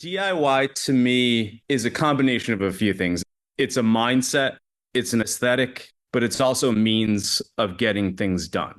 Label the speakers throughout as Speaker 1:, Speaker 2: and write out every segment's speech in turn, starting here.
Speaker 1: DIY to me is a combination of a few things. It's a mindset, it's an aesthetic, but it's also a means of getting things done.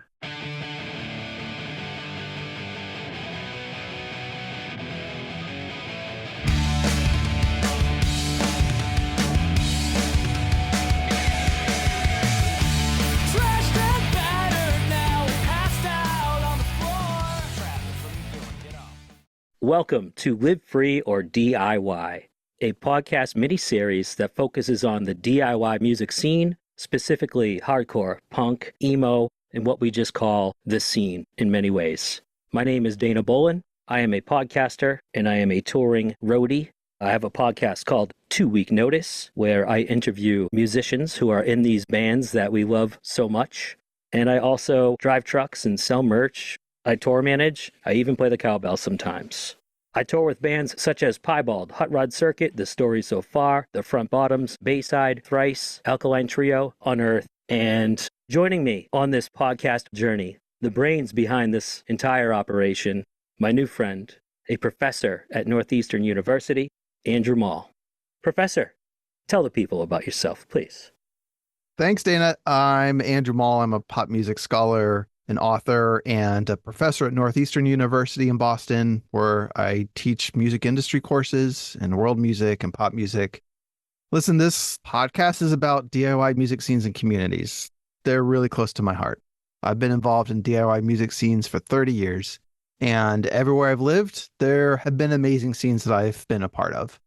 Speaker 2: Welcome to Live Free or D.I.Y, a podcast mini-series that focuses on the DIY music scene, specifically hardcore, punk, emo, and what we just call the scene in many ways. My name is Dana Bolin. I am a podcaster and I am a touring roadie. I have a podcast called 2 Week Notice, where I interview musicians who are in these bands that we love so much. And I also drive trucks and sell merch. I tour manage. I even play the cowbell sometimes. I tour with bands such as Piebald, Hot Rod Circuit, The Story So Far, The Front Bottoms, Bayside, Thrice, Alkaline Trio, Unearth, and joining me on this podcast journey, the brains behind this entire operation, my new friend, a professor at Northeastern University, Andrew Mall. Professor, tell the people about yourself, please.
Speaker 3: Thanks, Dana. I'm Andrew Mall. I'm a pop music scholar, an author, and a professor at Northeastern University in Boston, where I teach music industry courses and world music and pop music. Listen, this podcast is about DIY music scenes and communities. They're really close to my heart. I've been involved in DIY music scenes for 30 years, and everywhere I've lived, there have been amazing scenes that I've been a part of.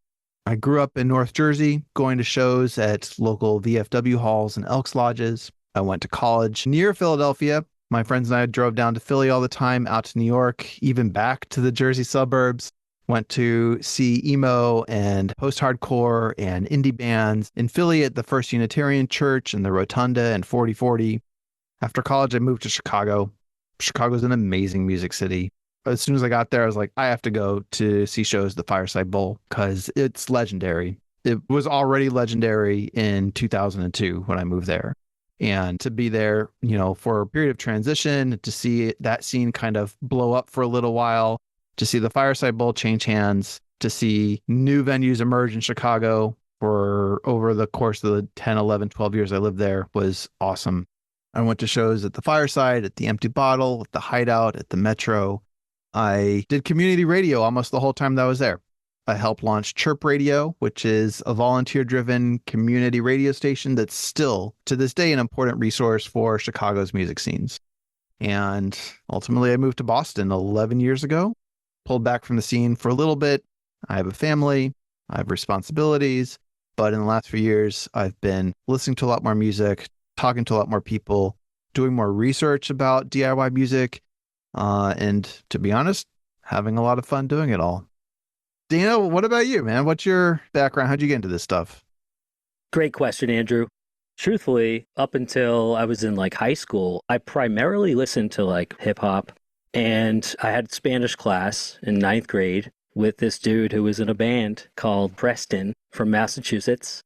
Speaker 3: I grew up in North Jersey, going to shows at local VFW halls and Elks Lodges. I went to college near Philadelphia. My friends and I drove down to Philly all the time, out to New York, even back to the Jersey suburbs. Went to see emo and post-hardcore and indie bands in Philly at the First Unitarian Church and the Rotunda and 4040. After college, I moved to Chicago. Chicago's an amazing music city. As soon as I got there, I was like, I have to go to see shows at the Fireside Bowl because it's legendary. It was already legendary in 2002 when I moved there. And to be there, for a period of transition, to see that scene kind of blow up for a little while, to see the Fireside Bowl change hands, to see new venues emerge in Chicago for over the course of the 10, 11, 12 years I lived there was awesome. I went to shows at the Fireside, at the Empty Bottle, at the Hideout, at the Metro. I did community radio almost the whole time that I was there. I helped launch Chirp Radio, which is a volunteer-driven community radio station that's still, to this day, an important resource for Chicago's music scenes. And ultimately, I moved to Boston 11 years ago, pulled back from the scene for a little bit. I have a family, I have responsibilities, but in the last few years, I've been listening to a lot more music, talking to a lot more people, doing more research about DIY music, and to be honest, having a lot of fun doing it all. Dana, what about you, man? What's your background? How'd you get into this stuff?
Speaker 2: Great question, Andrew. Truthfully, up until I was in high school, I primarily listened to hip hop, and I had Spanish class in 9th grade with this dude who was in a band called Preston from Massachusetts.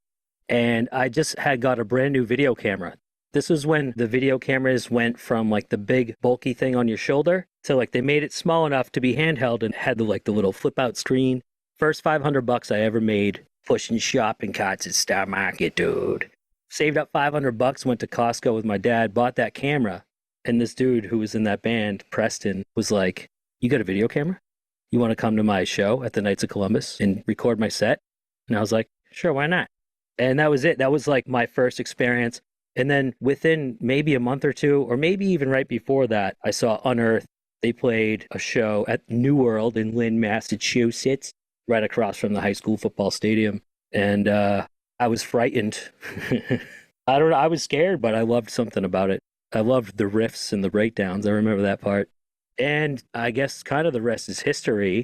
Speaker 2: And I just had got a brand new video camera. This was when the video cameras went from the big bulky thing on your shoulder to they made it small enough to be handheld and had the little flip out screen. First $500 I ever made pushing shopping carts at Star Market, dude. Saved up $500, went to Costco with my dad, bought that camera. And this dude who was in that band, Preston, was like, "You got a video camera? You want to come to my show at the Knights of Columbus and record my set?" And I was like, "Sure, why not?" And that was it. That was my first experience. And then within maybe a month or two, or maybe even right before that, I saw Unearth. They played a show at New World in Lynn, Massachusetts, right across from the high school football stadium. And I was frightened. I don't know. I was scared, but I loved something about it. I loved the riffs and the breakdowns. I remember that part. And I guess kind of the rest is history.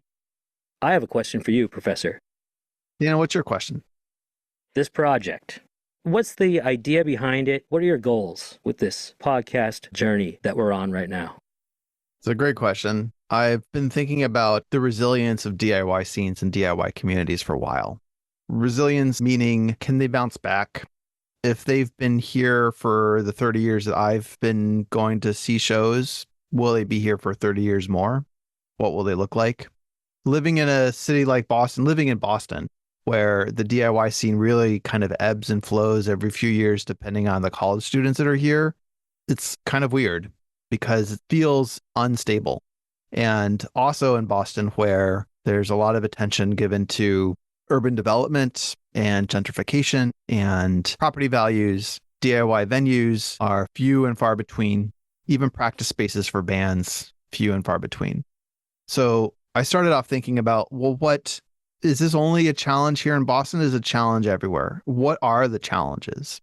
Speaker 2: I have a question for you, Professor.
Speaker 3: Dana, what's your question?
Speaker 2: This project. What's the idea behind it? What are your goals with this podcast journey that we're on right now?
Speaker 3: It's a great question. I've been thinking about the resilience of DIY scenes and DIY communities for a while. Resilience meaning, can they bounce back? If they've been here for the 30 years that I've been going to see shows, will they be here for 30 years more? What will they look like? living in a city like Boston, living in Boston, where the DIY scene really kind of ebbs and flows every few years, depending on the college students that are here, it's kind of weird because it feels unstable. And also in Boston, where there's a lot of attention given to urban development and gentrification and property values, DIY venues are few and far between, even practice spaces for bands, few and far between. So I started off thinking about, well, what is this only a challenge here in Boston? Is it a challenge everywhere? What are the challenges?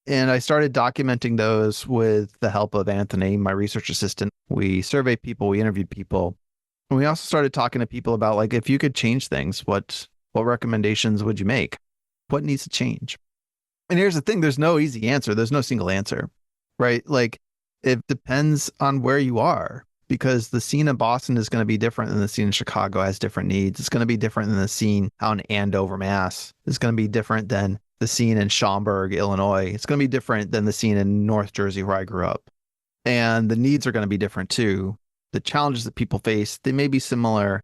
Speaker 3: And I started documenting those with the help of Anthony, my research assistant. We surveyed people, we interviewed people. And we also started talking to people about, like, if you could change things, what recommendations would you make? What needs to change? And here's the thing, there's no easy answer. There's no single answer, right? Like, it depends on where you are, because the scene in Boston is going to be different than the scene in Chicago, has different needs. It's going to be different than the scene out in Andover, Mass. It's going to be different than the scene in Schaumburg, Illinois. It's going to be different than the scene in North Jersey, where I grew up. And the needs are going to be different too. The challenges that people face, they may be similar,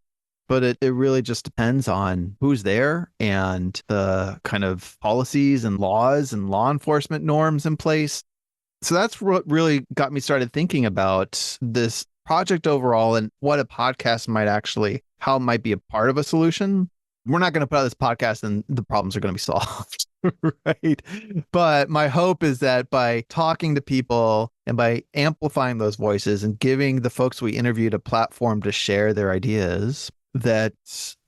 Speaker 3: but it really just depends on who's there and the kind of policies and laws and law enforcement norms in place. So that's what really got me started thinking about this project overall and what a podcast might actually, how it might be a part of a solution. We're not going to put out this podcast and the problems are going to be solved, right? But my hope is that by talking to people and by amplifying those voices and giving the folks we interviewed a platform to share their ideas, that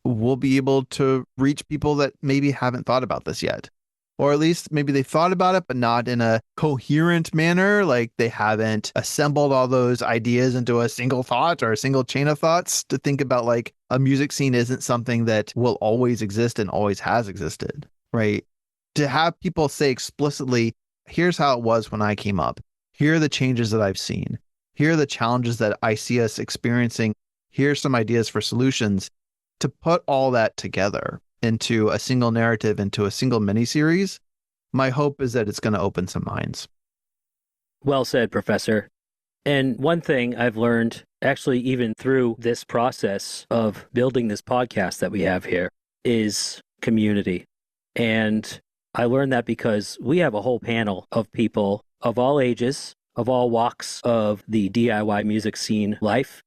Speaker 3: we'll be able to reach people that maybe haven't thought about this yet. Or at least maybe they thought about it, but not in a coherent manner. Like they haven't assembled all those ideas into a single thought or a single chain of thoughts to think about, like, a music scene isn't something that will always exist and always has existed, right? To have people say explicitly, here's how it was when I came up. Here are the changes that I've seen. Here are the challenges that I see us experiencing. Here's some ideas for solutions. To put all that together into a single narrative, into a single miniseries, my hope is that it's going to open some minds.
Speaker 2: Well said, Professor. And one thing I've learned, actually, even through this process of building this podcast that we have here, is community. And I learned that because we have a whole panel of people of all ages, of all walks of the DIY music scene life,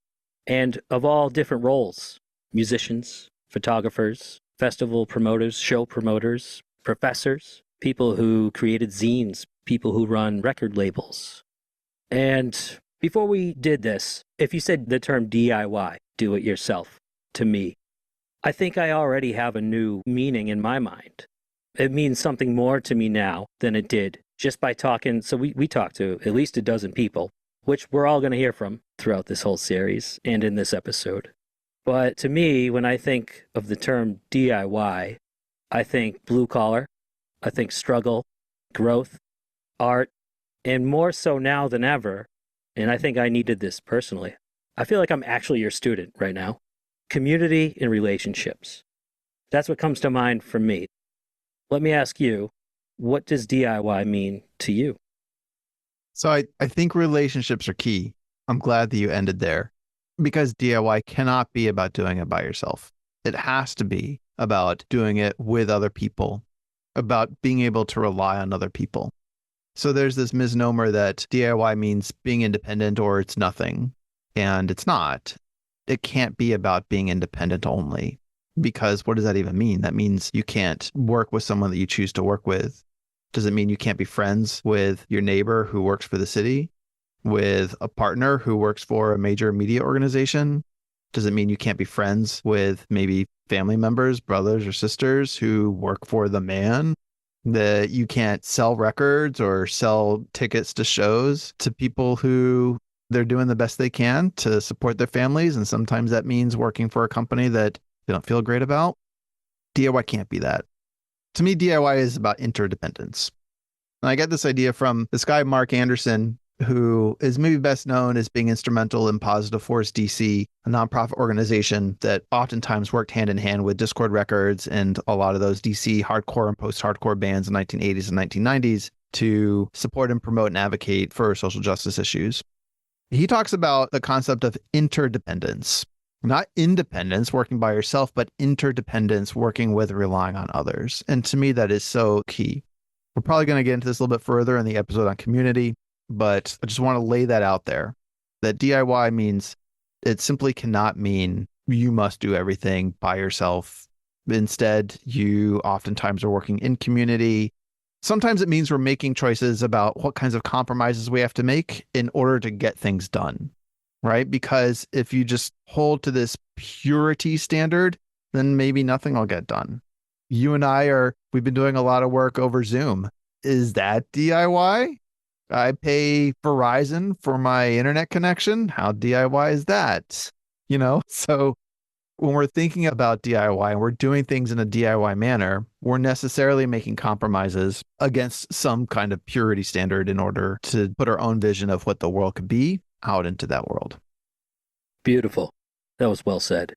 Speaker 2: and of all different roles: musicians, photographers, festival promoters, show promoters, professors, people who created zines, people who run record labels. And before we did this, if you said the term DIY, do it yourself, to me, I think I already have a new meaning in my mind. It means something more to me now than it did just by talking. So we talked to at least a dozen people, which we're all going to hear from throughout this whole series and in this episode. But to me, when I think of the term DIY, I think blue collar, I think struggle, growth, art, and more so now than ever, and I think I needed this personally, I feel like I'm actually your student right now. Community and relationships. That's what comes to mind for me. Let me ask you, what does DIY mean to you?
Speaker 3: So I think relationships are key. I'm glad that you ended there, because DIY cannot be about doing it by yourself. It has to be about doing it with other people, about being able to rely on other people. So there's this misnomer that DIY means being independent or it's nothing. And it's not. It can't be about being independent only, because what does that even mean? That means you can't work with someone that you choose to work with. Does it mean you can't be friends with your neighbor who works for the city, with a partner who works for a major media organization? Does it mean you can't be friends with maybe family members, brothers or sisters who work for the man? That you can't sell records or sell tickets to shows to people who they're doing the best they can to support their families, and sometimes that means working for a company that they don't feel great about? DIY can't be that. To me, DIY is about interdependence. And I get this idea from this guy, Mark Anderson, who is maybe best known as being instrumental in Positive Force DC, a nonprofit organization that oftentimes worked hand in hand with Discord Records and a lot of those DC hardcore and post-hardcore bands in the 1980s and 1990s to support and promote and advocate for social justice issues. He talks about the concept of interdependence. Not independence, working by yourself, but interdependence, working with, relying on others. And to me, that is so key. We're probably going to get into this a little bit further in the episode on community, but I just want to lay that out there. That DIY means, it simply cannot mean you must do everything by yourself. Instead, you oftentimes are working in community. Sometimes it means we're making choices about what kinds of compromises we have to make in order to get things done, right? Because if you just hold to this purity standard, then maybe nothing will get done. You and we've been doing a lot of work over Zoom. Is that DIY? I pay Verizon for my internet connection. How DIY is that? So when we're thinking about DIY and we're doing things in a DIY manner, we're necessarily making compromises against some kind of purity standard in order to put our own vision of what the world could be out into that world.
Speaker 2: Beautiful. That was well said.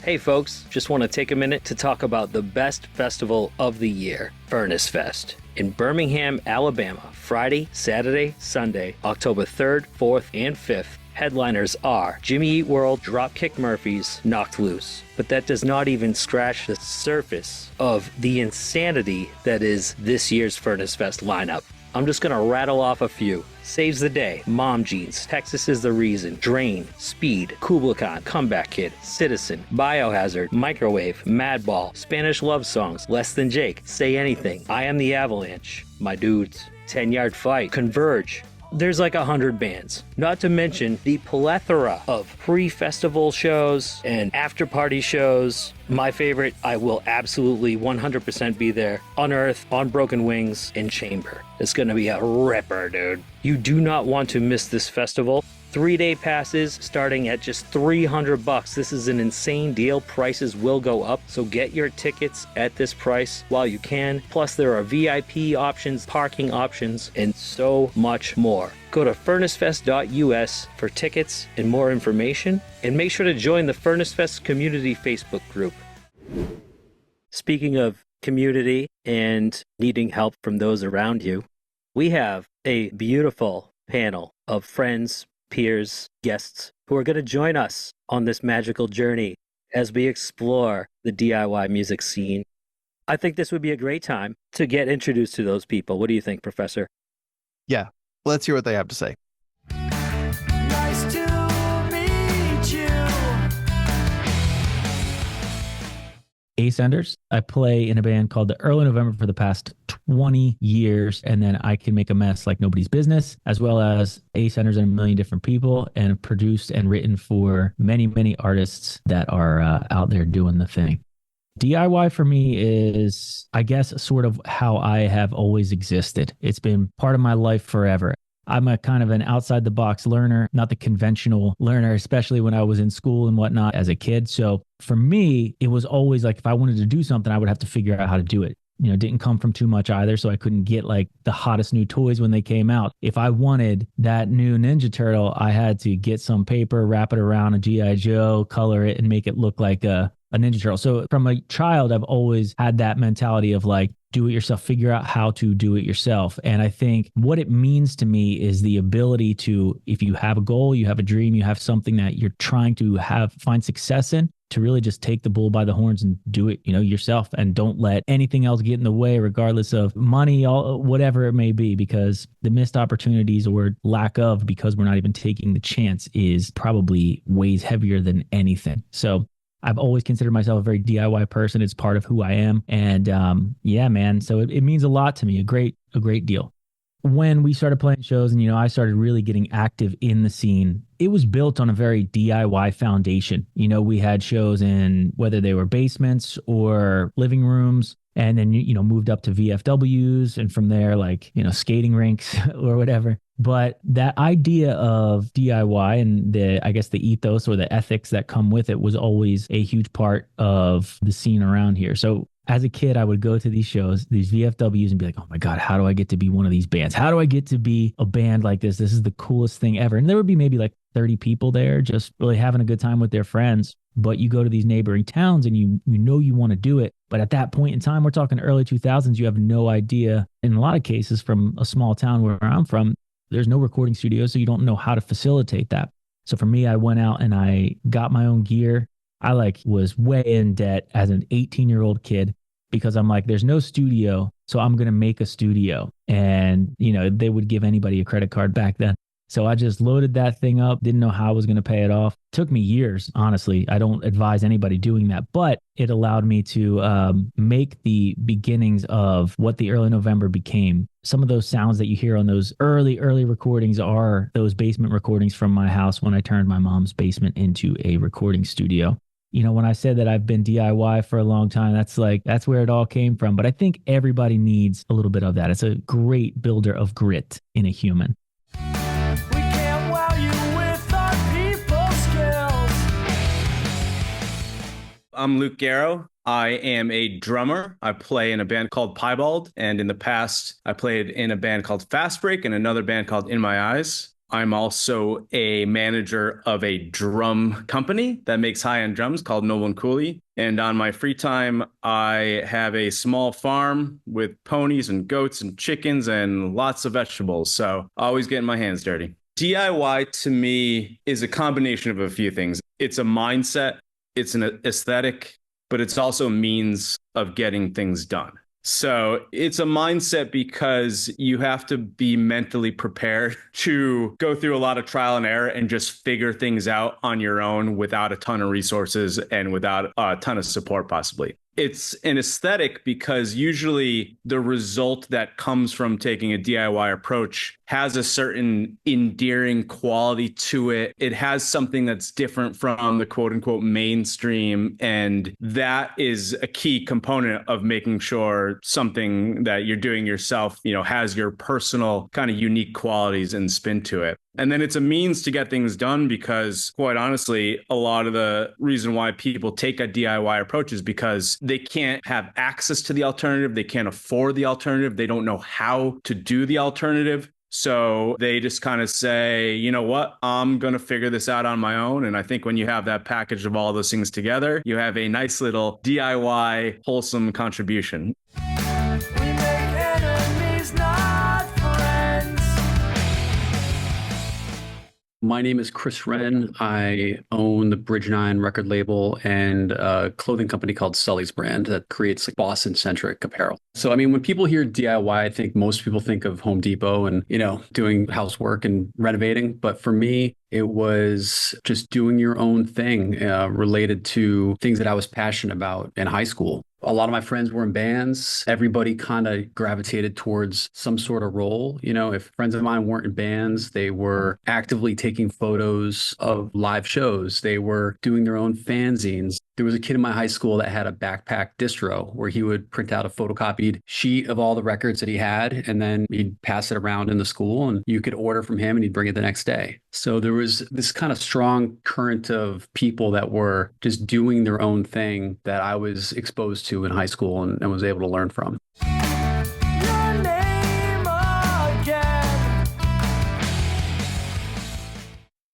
Speaker 2: Hey folks, just want to take a minute to talk about the best festival of the year, Furnace Fest, in Birmingham, Alabama, Friday, Saturday, Sunday, October 3rd, 4th, and 5th. Headliners are Jimmy Eat World, Dropkick Murphys, Knocked Loose. But that does not even scratch the surface of the insanity that is this year's Furnace Fest lineup. I'm just going to rattle off a few. Saves the Day, Mom Jeans, Texas is the Reason, Drain, Speed, Kubla Khan, Comeback Kid, Citizen, Biohazard, Microwave, Madball, Spanish Love Songs, Less Than Jake, Say Anything, I Am the Avalanche, My Dudes, 10 Yard Fight, Converge. There's like 100 bands, not to mention the plethora of pre-festival shows and after-party shows. My favorite, I will absolutely 100% be there, Unearth, On Broken Wings, and Chamber. It's going to be a ripper, dude. You do not want to miss this festival. 3-day passes starting at just $300. This is an insane deal. Prices will go up, so get your tickets at this price while you can. Plus, there are VIP options, parking options, and so much more. Go to furnacefest.us for tickets and more information, and make sure to join the Furnace Fest community Facebook group. Speaking of community and needing help from those around you, we have a beautiful panel of friends, peers, guests who are going to join us on this magical journey as we explore the DIY music scene. I think this would be a great time to get introduced to those people. What do you think, Professor?
Speaker 3: Yeah, let's hear what they have to say.
Speaker 4: Nice to meet you.
Speaker 5: Ace Enders. I play in a band called the Early November for the past 20 years, and then I Can Make a Mess Like Nobody's Business, as well as Ace Enders and a million different people, and produced and written for many, many artists that are out there doing the thing. DIY for me is, I guess, sort of how I have always existed. It's been part of my life forever. I'm a kind of an outside the box learner, not the conventional learner, especially when I was in school and whatnot as a kid. So for me, it was always like, if I wanted to do something, I would have to figure out how to do it. Didn't come from too much either. So I couldn't get like the hottest new toys when they came out. If I wanted that new Ninja Turtle, I had to get some paper, wrap it around a G.I. Joe, color it, and make it look like a Ninja Turtle. So from a child, I've always had that mentality of like, do it yourself, figure out how to do it yourself. And I think what it means to me is the ability to, if you have a goal, you have a dream, you have something that you're trying to find success in, to really just take the bull by the horns and do it, yourself, and don't let anything else get in the way, regardless of money, whatever it may be, because the missed opportunities or lack of, because we're not even taking the chance, is probably weighs heavier than anything. So I've always considered myself a very DIY person. It's part of who I am. And yeah, man. So it means a lot to me, a great deal. When we started playing shows and, I started really getting active in the scene, it was built on a very DIY foundation. We had shows in whether they were basements or living rooms, and then, moved up to VFWs, and from there, like, skating rinks or whatever. But that idea of DIY and the ethos or the ethics that come with it was always a huge part of the scene around here. So as a kid, I would go to these shows, these VFWs, and be like, oh my God, how do I get to be one of these bands? How do I get to be a band like this? This is the coolest thing ever. And there would be maybe like 30 people there just really having a good time with their friends. But you go to these neighboring towns and you want to do it. But at that point in time, we're talking early 2000s, you have no idea. In a lot of cases, from a small town where I'm from, there's no recording studio, so you don't know how to facilitate that. So for me, I went out and I got my own gear. I was way in debt as an 18-year-old kid because I'm like, there's no studio, so I'm going to make a studio. And, they would give anybody a credit card back then. So I just loaded that thing up, didn't know how I was going to pay it off. Took me years, honestly. I don't advise anybody doing that, but it allowed me to make the beginnings of what the Early November became. Some of those sounds that you hear on those early recordings are those basement recordings from my house when I turned my mom's basement into a recording studio. When I said that I've been DIY for a long time, that's where it all came from. But I think everybody needs a little bit of that. It's a great builder of grit in a human.
Speaker 1: I'm Luke Garro. I am a drummer. I play in a band called Piebald. And in the past, I played in a band called Fastbreak and another band called In My Eyes. I'm also a manager of a drum company that makes high-end drums called Noble and Cooley. And on my free time, I have a small farm with ponies and goats and chickens and lots of vegetables. So always getting my hands dirty. DIY to me is a combination of a few things. It's a mindset. It's an aesthetic, but it's also a means of getting things done. So it's a mindset because you have to be mentally prepared to go through a lot of trial and error and just figure things out on your own without a ton of resources and without a ton of support, possibly. It's an aesthetic because usually the result that comes from taking a DIY approach has a certain endearing quality to it. It has something that's different from the quote unquote mainstream. And that is a key component of making sure something that you're doing yourself, has your personal kind of unique qualities and spin to it. And then it's a means to get things done because, quite honestly, a lot of the reason why people take a DIY approach is because they can't have access to the alternative. They can't afford the alternative. They don't know how to do the alternative. So they just kind of say, you know what, I'm going to figure this out on my own. And I think when you have that package of all those things together, you have a nice little DIY wholesome contribution.
Speaker 6: My name is Chris Wrenn. I own the Bridge9 record label and a clothing company called Sully's Brand that creates Boston-centric apparel. So, when people hear DIY, I think most people think of Home Depot and, doing housework and renovating. But for me, it was just doing your own thing related to things that I was passionate about in high school. A lot of my friends were in bands. Everybody kind of gravitated towards some sort of role. If friends of mine weren't in bands, they were actively taking photos of live shows. They were doing their own fanzines. There was a kid in my high school that had a backpack distro where he would print out a photocopied sheet of all the records that he had, and then he'd pass it around in the school and you could order from him and he'd bring it the next day. So there was this kind of strong current of people that were just doing their own thing that I was exposed to in high school and was able to learn from.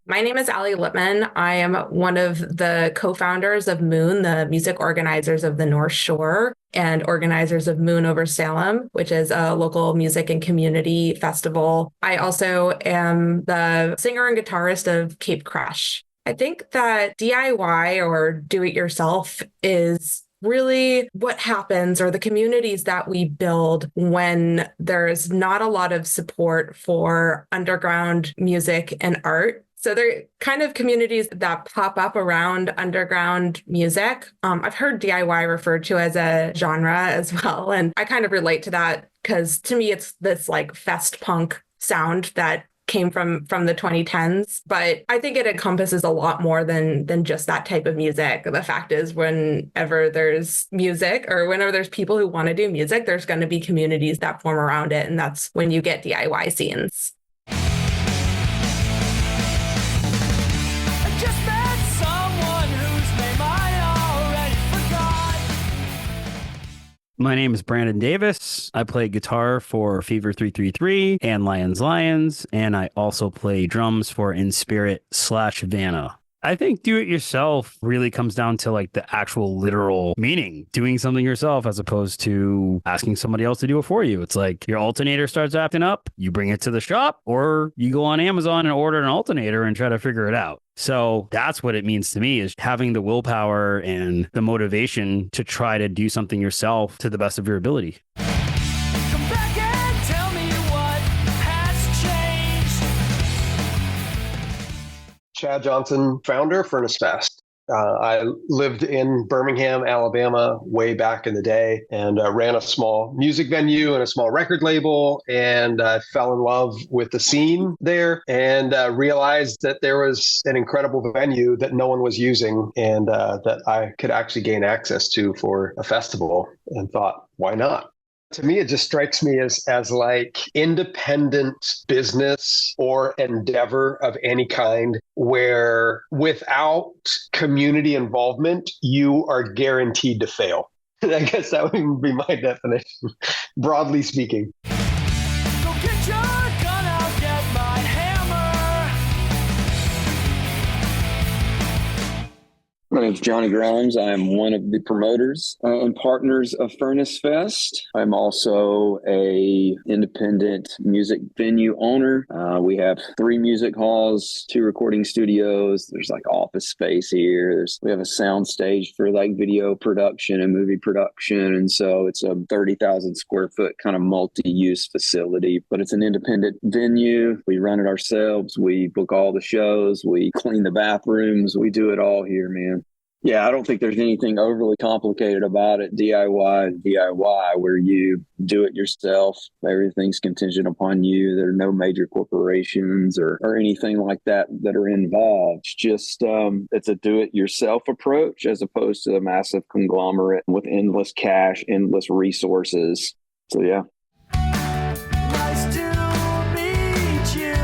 Speaker 7: My name is Allie Lipman. I am one of the co-founders of Moon, the music organizers of the North Shore, and organizers of Moon over Salem, which is a local music and community festival. I also am the singer and guitarist of Cape Crush. I think that DIY or do-it-yourself is really what happens, or the communities that we build when there's not a lot of support for underground music and art. So they're kind of communities that pop up around underground music. I've heard DIY referred to as a genre as well. And I kind of relate to that because to me, it's this fest punk sound that came from the 2010s. But I think it encompasses a lot more than just that type of music. The fact is, whenever there's music or whenever there's people who want to do music, there's going to be communities that form around it. And that's when you get DIY scenes.
Speaker 8: My name is Brandon Davis. I play guitar for Fever 333 and Lions, and I also play drums for INSPIRIT / Vanna. I think do it yourself really comes down to like the actual literal meaning, doing something yourself as opposed to asking somebody else to do it for you. It's like your alternator starts acting up, you bring it to the shop, or you go on Amazon and order an alternator and try to figure it out. So that's what it means to me, is having the willpower and the motivation to try to do something yourself to the best of your ability.
Speaker 4: Come back and tell me what has changed.
Speaker 9: Chad Johnson, founder, Furnace Fest. I lived in Birmingham, Alabama, way back in the day, and ran a small music venue and a small record label, and fell in love with the scene there, and realized that there was an incredible venue that no one was using, and that I could actually gain access to for a festival, and thought, why not? To me, it just strikes me as like independent business or endeavor of any kind, where without community involvement, you are guaranteed to fail. I guess that would be my definition, broadly speaking.
Speaker 4: Go get your gun, I'll get my hammer.
Speaker 10: My name's Johnny Grimes. I'm one of the promoters and partners of Furnace Fest. I'm also a independent music venue owner. We have 3 music halls, 2 recording studios. There's like office space here. We have a sound stage for like video production and movie production. And so it's a 30,000 square foot kind of multi-use facility, but it's an independent venue. We run it ourselves. We book all the shows. We clean the bathrooms. We do it all here, man. Yeah, I don't think there's anything overly complicated about it. DIY, where you do it yourself. Everything's contingent upon you. There are no major corporations or anything like that are involved. It's just, it's a do-it-yourself approach as opposed to a massive conglomerate with endless cash, endless resources. So, yeah.
Speaker 4: Nice to meet you.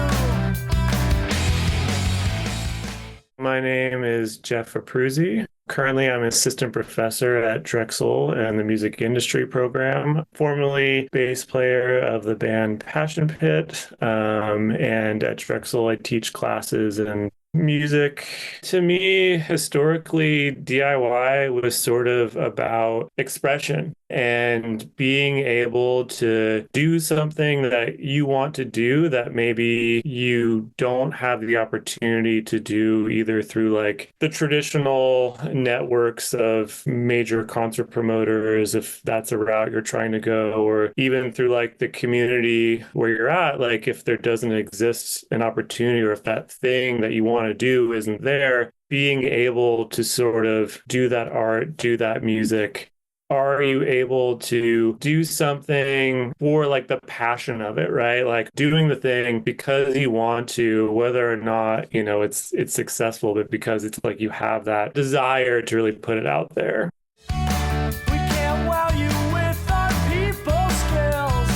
Speaker 11: My name is Jeff Apruzzese. Currently, I'm an assistant professor at Drexel in the music industry program, formerly bass player of the band Passion Pit. And at Drexel, I teach classes in music. To me, historically, DIY was sort of about expression and being able to do something that you want to do that maybe you don't have the opportunity to do either through like the traditional networks of major concert promoters, if that's a route you're trying to go, or even through like the community where you're at. Like if there doesn't exist an opportunity, or if that thing that you want to do isn't there, being able to sort of do that art, do that music. Are you able to do something for like the passion of it, right? Like doing the thing because you want to, whether or not, you know, it's successful, but because it's like you have that desire to really put it out there.
Speaker 4: We can't wow you with our people skills.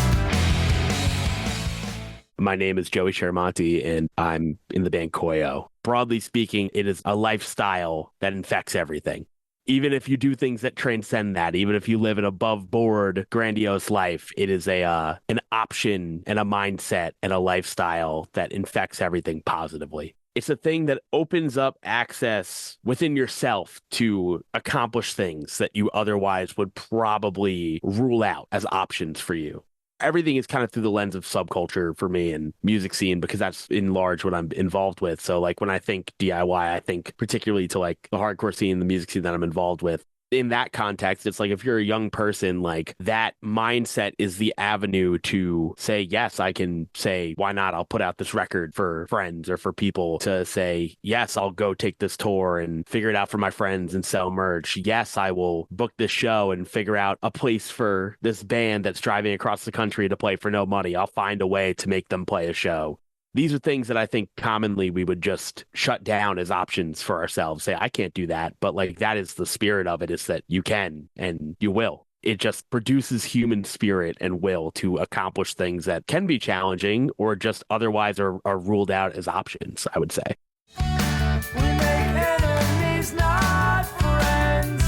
Speaker 12: My name is Joey Chiaramonte, and I'm in the band Koyo. Broadly speaking, it is a lifestyle that infects everything. Even if you do things that transcend that, even if you live an above board, grandiose life, it is an option and a mindset and a lifestyle that infects everything positively. It's a thing that opens up access within yourself to accomplish things that you otherwise would probably rule out as options for you. Everything is kind of through the lens of subculture for me and music scene, because that's in large what I'm involved with. So like when I think DIY, I think particularly to like the hardcore scene, the music scene that I'm involved with. In that context, it's like if you're a young person, like that mindset is the avenue to say, yes, I can say, why not? I'll put out this record for friends or for people to say, yes, I'll go take this tour and figure it out for my friends and sell merch. Yes, I will book this show and figure out a place for this band that's driving across the country to play for no money. I'll find a way to make them play a show. These are things that I think commonly we would just shut down as options for ourselves. Say, I can't do that. But like that is the spirit of it, is that you can and you will. It just produces human spirit and will to accomplish things that can be challenging or just otherwise are ruled out as options, I would say.
Speaker 4: We make enemies, not friends.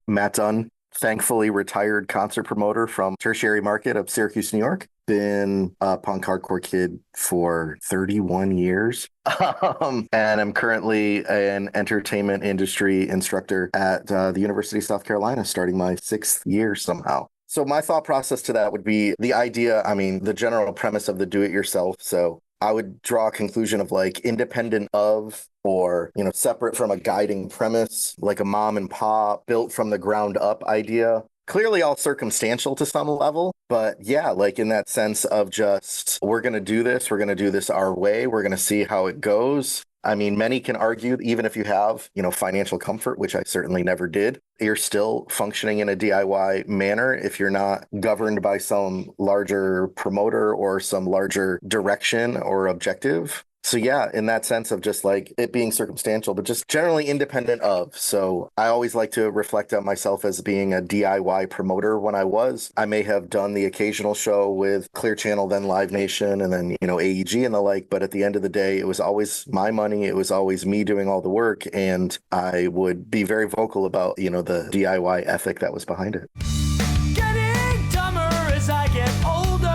Speaker 13: Matt Dunn, thankfully retired concert promoter from Tertiary Market of Syracuse, New York. been a punk hardcore kid for 31 years. And I'm currently an entertainment industry instructor at the University of South Carolina, starting my 6th year somehow. So my thought process to that would be the idea, I mean, the general premise of the do-it-yourself. So I would draw a conclusion of like independent of, or, you know, separate from a guiding premise, like a mom and pop built from the ground up idea. Clearly all circumstantial to some level, but yeah, like in that sense of just, we're going to do this our way. We're going to see how it goes. I mean, many can argue, even if you have, you know, financial comfort, which I certainly never did, you're still functioning in a DIY manner if you're not governed by some larger promoter or some larger direction or objective. So yeah, in that sense of just like it being circumstantial, but just generally independent of. So I always like to reflect on myself as being a DIY promoter when I was. I may have done the occasional show with Clear Channel, then Live Nation, and then, you know, AEG and the like. But at the end of the day, it was always my money. It was always me doing all the work. And I would be very vocal about, you know, the DIY ethic that was behind it.
Speaker 4: Getting dumber as I get older.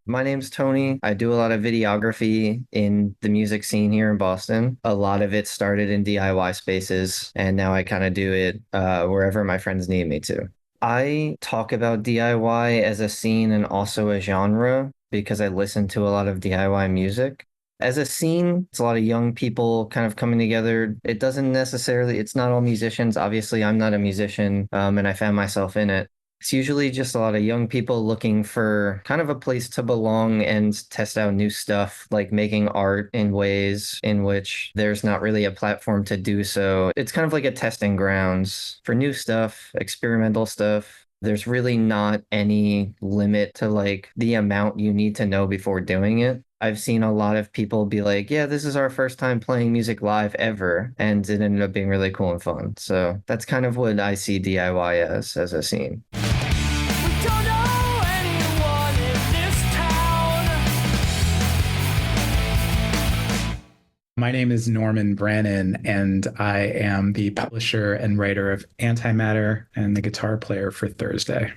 Speaker 14: My name's Tony. I do a lot of videography in the music scene here in Boston. A lot of it started in DIY spaces, and now I kind of do it wherever my friends need me to. I talk about DIY as a scene and also a genre because I listen to a lot of DIY music. As a scene, it's a lot of young people kind of coming together. It doesn't necessarily, it's not all musicians. Obviously, I'm not a musician, and I found myself in it. It's usually just a lot of young people looking for kind of a place to belong and test out new stuff, like making art in ways in which there's not really a platform to do so. It's kind of like a testing grounds for new stuff, experimental stuff. There's really not any limit to like the amount you need to know before doing it. I've seen a lot of people be like, yeah, this is our first time playing music live ever. And it ended up being really cool and fun. So that's kind of what I see DIY as a scene.
Speaker 15: My name is Norman Brannon, and I am the publisher and writer of Antimatter and the guitar player for Thursday.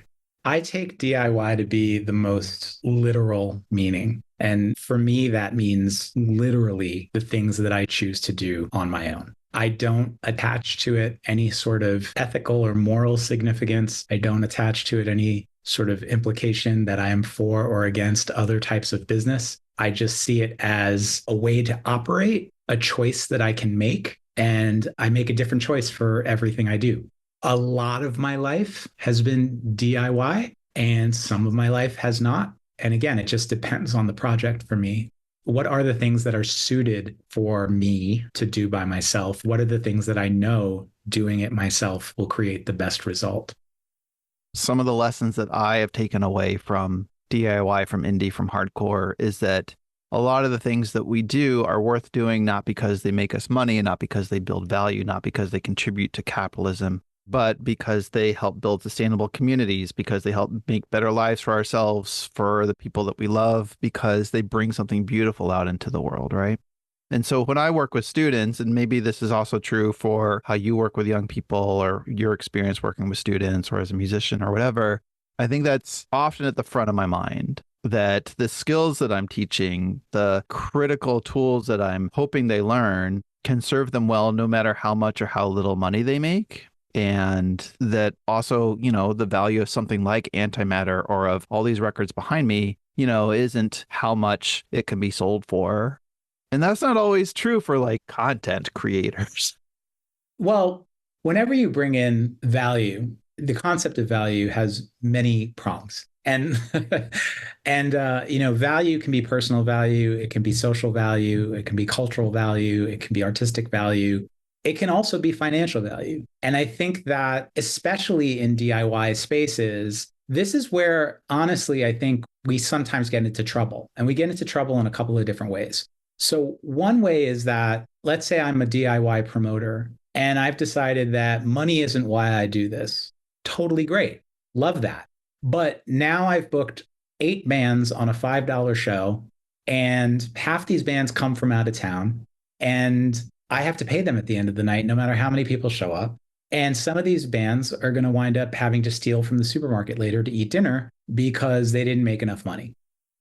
Speaker 15: I take DIY to be the most literal meaning. And for me, that means literally the things that I choose to do on my own. I don't attach to it any sort of ethical or moral significance. I don't attach to it any sort of implication that I am for or against other types of business. I just see it as a way to operate, a choice that I can make, and I make a different choice for everything I do. A lot of my life has been DIY, and some of my life has not. And again, it just depends on the project for me. What are the things that are suited for me to do by myself? What are the things that I know doing it myself will create the best result?
Speaker 3: Some of the lessons that I have taken away from DIY, from indie, from hardcore is that a lot of the things that we do are worth doing not because they make us money and not because they build value, not because they contribute to capitalism, but because they help build sustainable communities, because they help make better lives for ourselves, for the people that we love, because they bring something beautiful out into the world, right? And so when I work with students, and maybe this is also true for how you work with young people or your experience working with students or as a musician or whatever, I think that's often at the front of my mind, that the skills that I'm teaching, the critical tools that I'm hoping they learn can serve them well no matter how much or how little money they make. And that also, you know, the value of something like Antimatter or of all these records behind me, you know, isn't how much it can be sold for. And that's not always true for like content creators.
Speaker 15: Well, whenever you bring in value, the concept of value has many prongs. And, you know, value can be personal value. It can be social value. It can be cultural value. It can be artistic value. It can also be financial value. And I think that especially in DIY spaces, this is where, honestly, I think we sometimes get into trouble. And we get into trouble in a couple of different ways. So one way is that, let's say I'm a DIY promoter and I've decided that money isn't why I do this. Totally great. Love that. But now I've booked 8 bands on a $5 show, and half these bands come from out of town, and I have to pay them at the end of the night, no matter how many people show up. And some of these bands are going to wind up having to steal from the supermarket later to eat dinner because they didn't make enough money.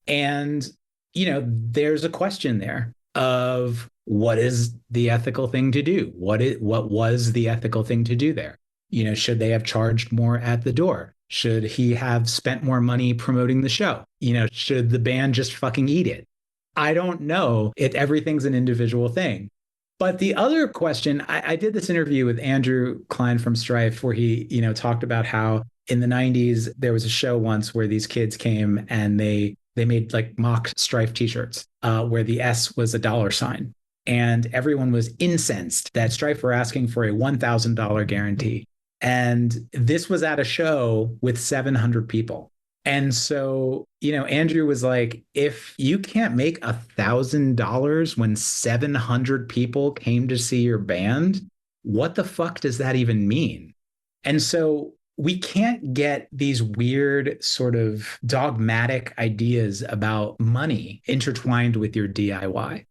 Speaker 15: And, there's a question there of what is the ethical thing to do? What was the ethical thing to do there? Should they have charged more at the door? Should he have spent more money promoting the show? Should the band just fucking eat it? I don't know. Everything's an individual thing. But the other question, I did this interview with Andrew Klein from Strife where he, talked about how in the 90s, there was a show once where these kids came and they made like mock Strife t-shirts where the S was a dollar sign. And everyone was incensed that Strife were asking for a $1,000 guarantee. And this was at a show with 700 people. And so, Andrew was like, if you can't make $1,000 when 700 people came to see your band, what the fuck does that even mean? And so we can't get these weird sort of dogmatic ideas about money intertwined with your DIY.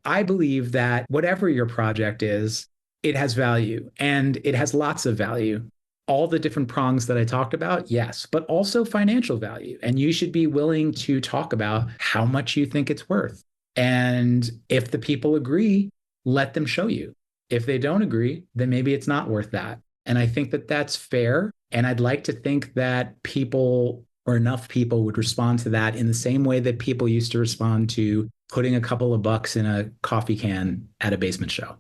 Speaker 15: I believe that whatever your project is, it has value, and it has lots of value. All the different prongs that I talked about, yes, but also financial value. And you should be willing to talk about how much you think it's worth. And if the people agree, let them show you. If they don't agree, then maybe it's not worth that. And I think that that's fair. And I'd like to think that people or enough people would respond to that in the same way that people used to respond to putting a couple of bucks in a coffee can at a basement show.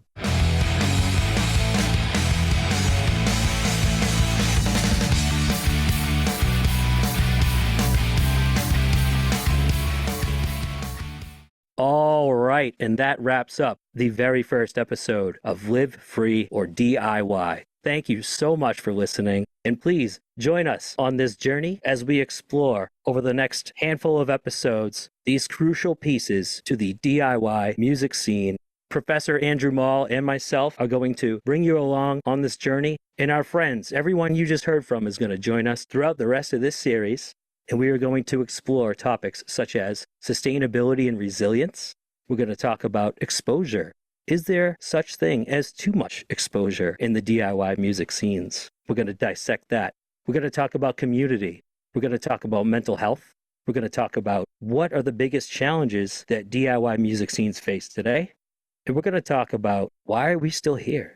Speaker 2: All right, and that wraps up the very first episode of Live Free or DIY. Thank you so much for listening, and please join us on this journey as we explore over the next handful of episodes these crucial pieces to the DIY music scene. Professor Andrew Mall and myself are going to bring you along on this journey, and our friends, everyone you just heard from, is going to join us throughout the rest of this series. And we are going to explore topics such as sustainability and resilience. We're going to talk about exposure. Is there such thing as too much exposure in the DIY music scenes? We're going to dissect that. We're going to talk about community. We're going to talk about mental health. We're going to talk about what are the biggest challenges that DIY music scenes face today. And we're going to talk about why are we still here?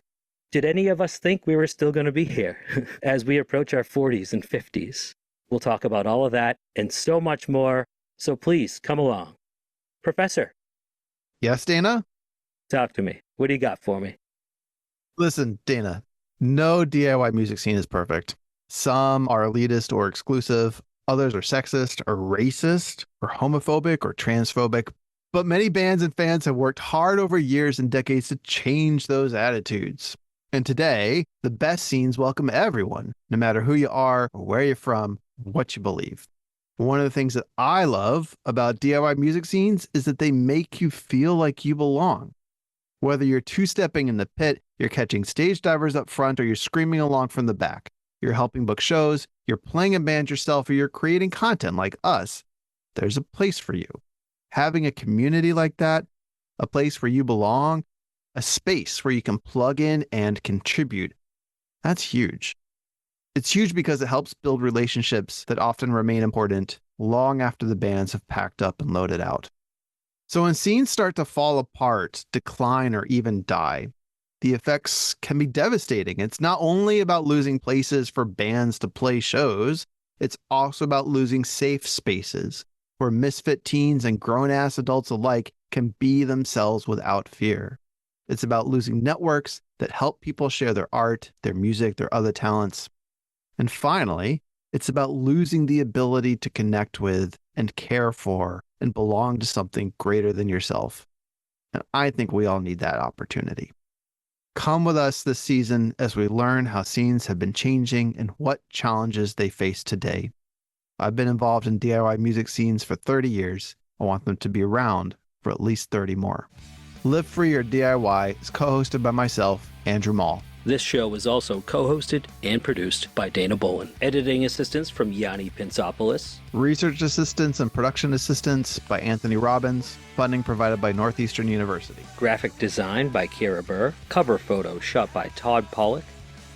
Speaker 2: Did any of us think we were still going to be here as we approach our 40s and 50s? We'll talk about all of that and so much more. So please come along. Professor.
Speaker 3: Yes, Dana?
Speaker 2: Talk to me. What do you got for me?
Speaker 3: Listen, Dana, no DIY music scene is perfect. Some are elitist or exclusive. Others are sexist or racist or homophobic or transphobic. But many bands and fans have worked hard over years and decades to change those attitudes. And today, the best scenes welcome everyone, no matter who you are or where you're from, what you believe. One of the things that I love about DIY music scenes is that they make you feel like you belong. Whether you're two-stepping in the pit, you're catching stage divers up front, or you're screaming along from the back, you're helping book shows, you're playing a band yourself, or you're creating content like us, there's a place for you. Having a community like that, a place where you belong, a space where you can plug in and contribute, that's huge. It's huge because it helps build relationships that often remain important long after the bands have packed up and loaded out. So when scenes start to fall apart, decline, or even die, the effects can be devastating. It's not only about losing places for bands to play shows, it's also about losing safe spaces where misfit teens and grown-ass adults alike can be themselves without fear. It's about losing networks that help people share their art, their music, their other talents. And finally, it's about losing the ability to connect with and care for and belong to something greater than yourself. And I think we all need that opportunity. Come with us this season as we learn how scenes have been changing and what challenges they face today. I've been involved in DIY music scenes for 30 years. I want them to be around for at least 30 more. Live Free or DIY is co-hosted by myself, Andrew Mall.
Speaker 2: This show is also co-hosted and produced by Dana Bolin. Editing assistance from Yanni Pinsopoulos.
Speaker 3: Research assistance and production assistance by Anthony Robbins. Funding provided by Northeastern University.
Speaker 2: Graphic design by Kira Burr. Cover photo shot by Todd Pollock.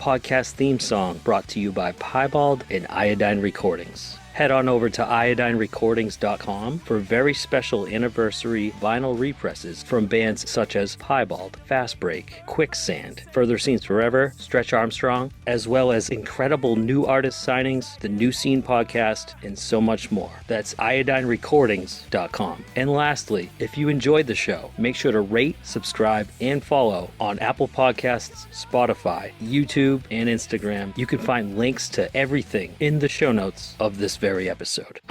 Speaker 2: podcast theme song brought to you by Piebald and Iodine Recordings. Head on over to iodinerecordings.com for very special anniversary vinyl represses from bands such as Piebald, Fastbreak, Quicksand, Further Scenes Forever, Stretch Armstrong, as well as incredible new artist signings, the New Scene podcast, and so much more. That's iodinerecordings.com. And lastly, if you enjoyed the show, make sure to rate, subscribe, and follow on Apple Podcasts, Spotify, YouTube, and Instagram. You can find links to everything in the show notes of this very episode.